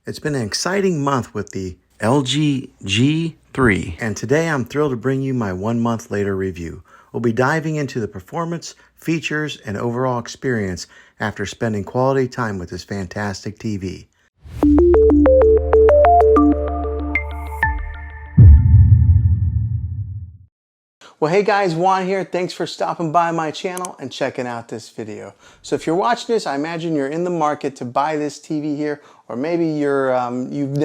It's been an exciting month with the LG G3, and today I'm thrilled to bring you my 1 month later review. We'll be diving into the performance, features, and overall experience after spending quality time with this fantastic TV. Well, hey guys, Juan here. Thanks for stopping by my channel and checking out this video. So if you're watching this, I imagine you're in the market to buy this TV here, or maybe you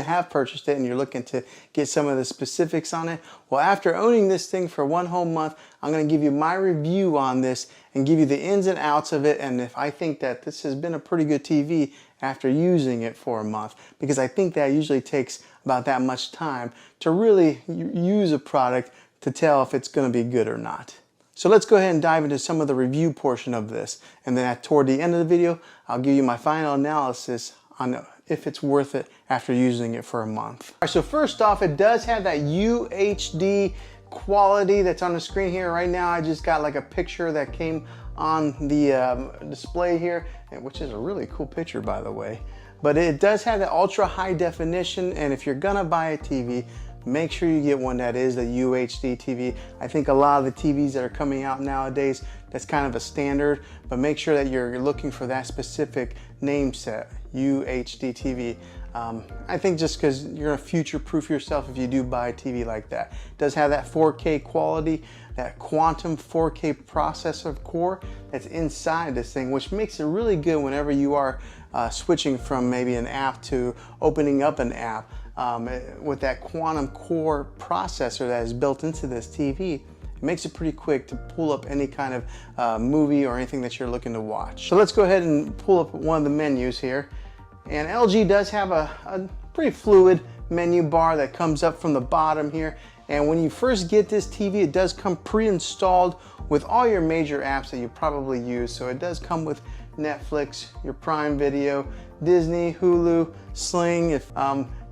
have purchased it and you're looking to get some of the specifics on it. Well, after owning this thing for 1 whole month, I'm going to give you my review on this and give you the ins and outs of it, and if I think that this has been a pretty good TV after using it for a month, because I think that usually takes about that much time to really use a product to tell if it's going to be good or not. So let's go ahead and dive into some of the review portion of this, and then toward the end of the video I'll give you my final analysis on if it's worth it after using it for a month. All right, so first off, it does have that UHD quality that's on the screen here. Right now I just got like a picture that came on the display here, which is a really cool picture, by the way. But it does have the ultra high definition, and if you're gonna buy a TV, make sure you get one that is the UHD TV. I think a lot of the TVs that are coming out nowadays, that's kind of a standard, but make sure that you're looking for that specific name set, UHD TV. I think just because you're gonna future-proof yourself if you do buy a TV like that. It does have that 4K quality, that quantum 4K processor core that's inside this thing, which makes it really good whenever you are switching from maybe an app to opening up an app. With that quantum core processor that is built into this TV, it makes it pretty quick to pull up any kind of movie or anything that you're looking to watch. So let's go ahead and pull up one of the menus here. And LG does have a pretty fluid menu bar that comes up from the bottom here. And when you first get this TV, it does come pre-installed with all your major apps that you probably use. So it does come with Netflix, your Prime Video, Disney, Hulu, Sling,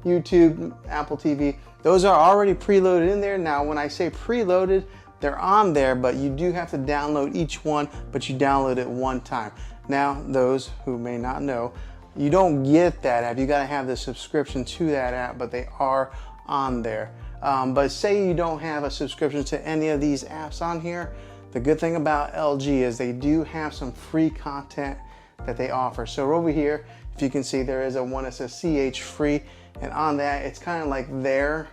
YouTube, Apple TV. Those are already preloaded in there. Now, when I say preloaded, they're on there, but you do have to download each one, but you download it one time. Now, those who may not know, you don't get that app. You gotta have the subscription to that app, but they are on there. But say you don't have a subscription to any of these apps on here, the good thing about LG is they do have some free content that they offer. So over here, if you can see, there is one that says CH free, and on that, it's kind of like their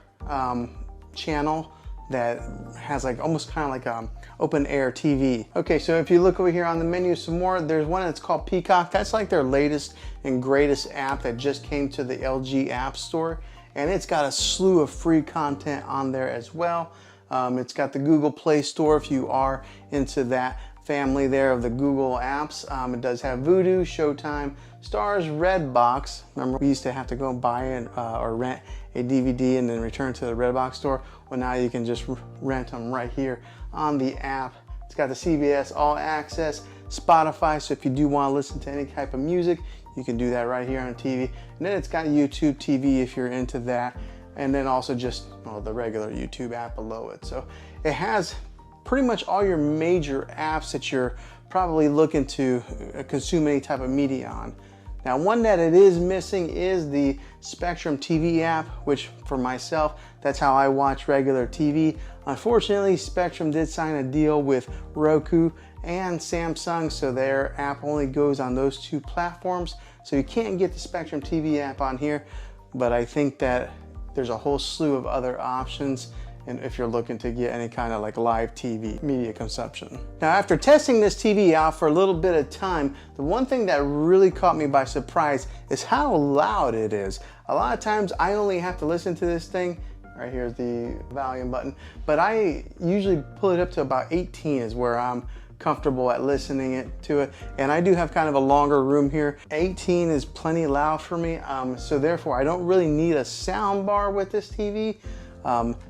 channel that has like almost kind of like open air TV. Okay, so if you look over here on the menu some more, there's one that's called Peacock. That's like their latest and greatest app that just came to the LG App Store, and it's got a slew of free content on there as well. It's got the Google Play Store if you are into that family there of the Google apps. It does have Vudu, Showtime, Stars, Redbox. Remember, we used to have to go and buy it or rent a DVD and then return to the Redbox store. Well, now you can just rent them right here on the app. It's got the CBS All Access, Spotify, so if you do want to listen to any type of music, you can do that right here on TV. And then it's got YouTube TV if you're into that, and then also just the regular YouTube app below it. So it has pretty much all your major apps that you're probably looking to consume any type of media on. Now, one that it is missing is the Spectrum TV app, which for myself, that's how I watch regular TV. Unfortunately, Spectrum did sign a deal with Roku and Samsung, so their app only goes on those two platforms. So you can't get the Spectrum TV app on here, but I think that there's a whole slew of other options, and if you're looking to get any kind of like live TV media consumption. Now, after testing this TV out for a little bit of time, the one thing that really caught me by surprise is how loud it is. A lot of times I only have to listen to this thing, right here's the volume button, but I usually pull it up to about 18 is where I'm comfortable at listening to it, and I do have kind of a longer room here. 18 is plenty loud for me, so therefore I don't really need a sound bar with this TV.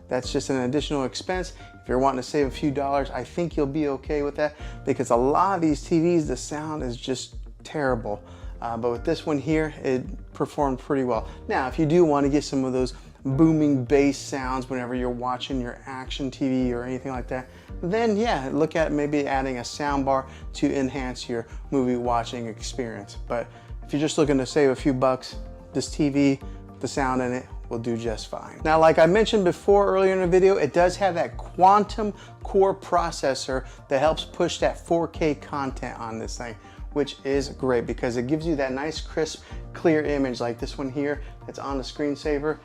That's just an additional expense. If you're wanting to save a few dollars, I think you'll be okay with that, because a lot of these TVs, the sound is just terrible. But with this one here, it performed pretty well. Now, if you do want to get some of those booming bass sounds whenever you're watching your action TV or anything like that, then yeah, look at maybe adding a sound bar to enhance your movie watching experience. But if you're just looking to save a few bucks, this TV the sound in it will do just fine. Now, like I mentioned before earlier in the video, it does have that quantum core processor that helps push that 4K content on this thing, which is great because it gives you that nice, crisp, clear image like this one here that's on the screensaver.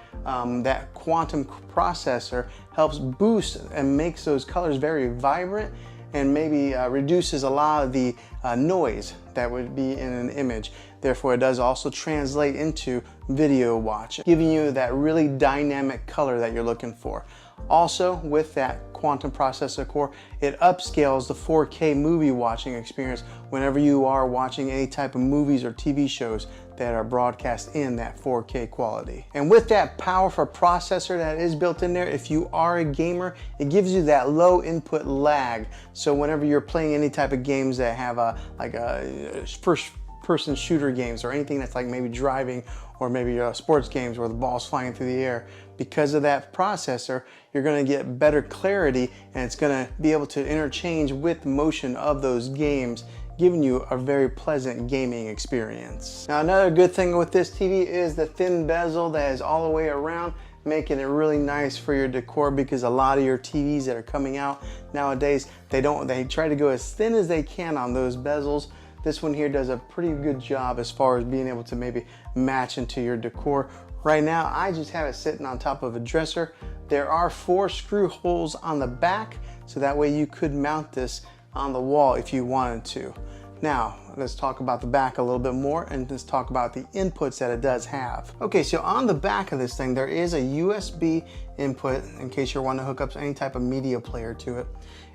That quantum processor helps boost and makes those colors very vibrant, and maybe reduces a lot of the noise that would be in an image. Therefore, it does also translate into video watching, giving you that really dynamic color that you're looking for. Also, with that quantum processor core, it upscales the 4K movie watching experience whenever you are watching any type of movies or TV shows that are broadcast in that 4K quality. And with that powerful processor that is built in there, if you are a gamer, it gives you that low input lag. So whenever you're playing any type of games that have a first person shooter games or anything that's like maybe driving, or maybe sports games where the ball's flying through the air, because of that processor, you're going to get better clarity, and it's going to be able to interchange with motion of those games, giving you a very pleasant gaming experience. Now, another good thing with this TV is the thin bezel that is all the way around, making it really nice for your decor, because a lot of your TVs that are coming out nowadays, they try to go as thin as they can on those bezels. This one here does a pretty good job as far as being able to maybe match into your decor. Right now, I just have it sitting on top of a dresser. There are 4 screw holes on the back, so that way you could mount this on the wall if you wanted to. Now, let's talk about the back a little bit more, and let's talk about the inputs that it does have. Okay, so on the back of this thing, there is a USB input in case you're wanting to hook up any type of media player to it.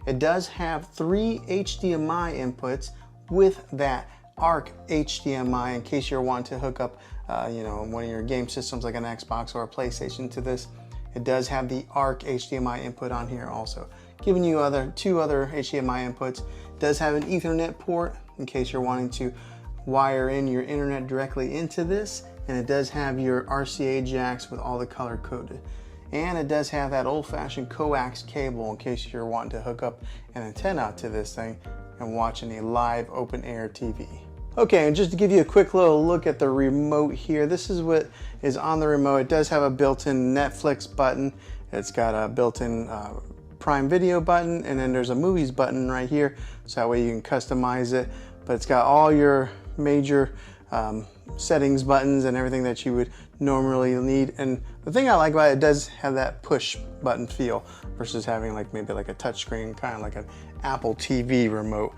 It does have 3 HDMI inputs with that ARC HDMI in case you're wanting to hook up one of your game systems like an Xbox or a PlayStation to this. It does have the ARC HDMI input on here also, giving you 2 other HDMI inputs. It does have an Ethernet port in case you're wanting to wire in your internet directly into this, and it does have your RCA jacks with all the color coded. And it does have that old-fashioned coax cable in case you're wanting to hook up an antenna to this thing and watching a live open air TV. Okay, and just to give you a quick little look at the remote here, this is what is on the remote. It does have a built-in Netflix button. It's got a built-in Prime Video button, and then there's a movies button right here, so that way you can customize it. But it's got all your major settings buttons and everything that you would normally need. And the thing I like about it does have that push button feel versus having maybe a touch screen, kind of like an Apple TV remote.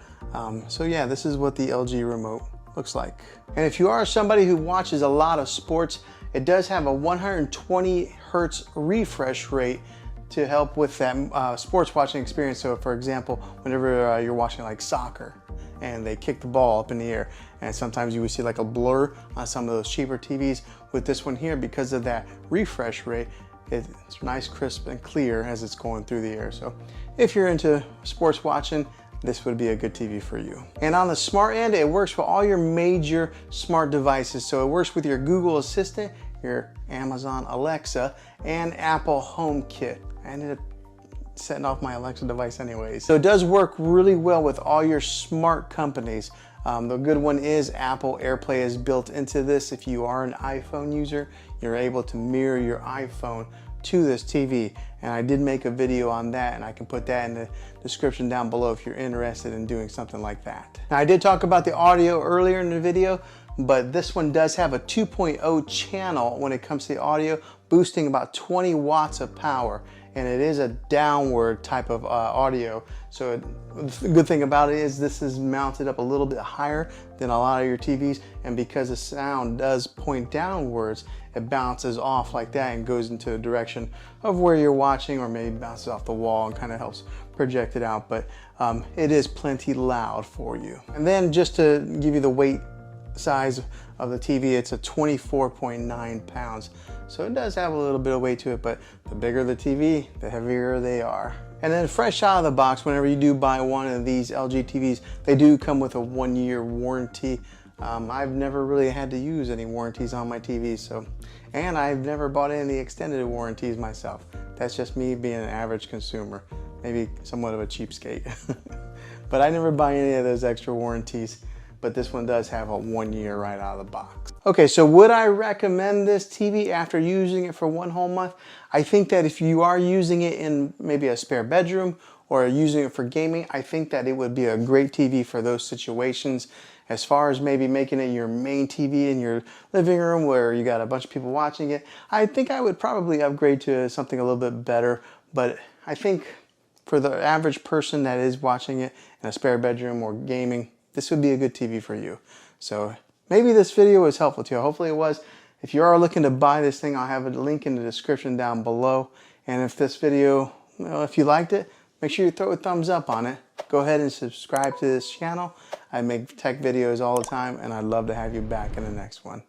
So yeah, this is what the LG remote looks like. And if you are somebody who watches a lot of sports, it does have a 120 Hertz refresh rate to help with that sports watching experience. So for example, whenever you're watching like soccer and they kick the ball up in the air, and sometimes you would see like a blur on some of those cheaper TVs. With this one here, because of that refresh rate, it's nice, crisp, and clear as it's going through the air. So if you're into sports watching, this would be a good TV for you. And on the smart end, it works with all your major smart devices. So it works with your Google Assistant, your Amazon Alexa, and Apple HomeKit. I ended up setting off my Alexa device anyways. So it does work really well with all your smart companies. The good one is Apple AirPlay is built into this. If you are an iPhone user, you're able to mirror your iPhone to this TV. And I did make a video on that, and I can put that in the description down below if you're interested in doing something like that. Now, I did talk about the audio earlier in the video, but this one does have a 2.0 channel when it comes to the audio, boosting about 20 watts of power. And it is a downward type of audio. So the good thing about it is this is mounted up a little bit higher than a lot of your TVs, and because the sound does point downwards, it bounces off like that and goes into the direction of where you're watching, or maybe bounces off the wall and kind of helps project it out. But it is plenty loud for you. And then just to give you the weight size of the TV, it's a 24.9 pounds. So it does have a little bit of weight to it, but the bigger the TV, the heavier they are. And then fresh out of the box, whenever you do buy one of these LG TVs, they do come with a 1-year warranty. I've never really had to use any warranties on my TV, and I've never bought any extended warranties myself. That's just me being an average consumer, maybe somewhat of a cheapskate. But I never buy any of those extra warranties. But this one does have a 1 year right out of the box. Okay, so would I recommend this TV after using it for 1 whole month? I think that if you are using it in maybe a spare bedroom or using it for gaming, I think that it would be a great TV for those situations. As far as maybe making it your main TV in your living room where you got a bunch of people watching it, I think I would probably upgrade to something a little bit better. But I think for the average person that is watching it in a spare bedroom or gaming, this would be a good TV for you. So maybe this video was helpful to you. Hopefully it was. If you are looking to buy this thing, I'll have a link in the description down below. And if this video, well, if you liked it, make sure you throw a thumbs up on it. Go ahead and subscribe to this channel. I make tech videos all the time, and I'd love to have you back in the next one.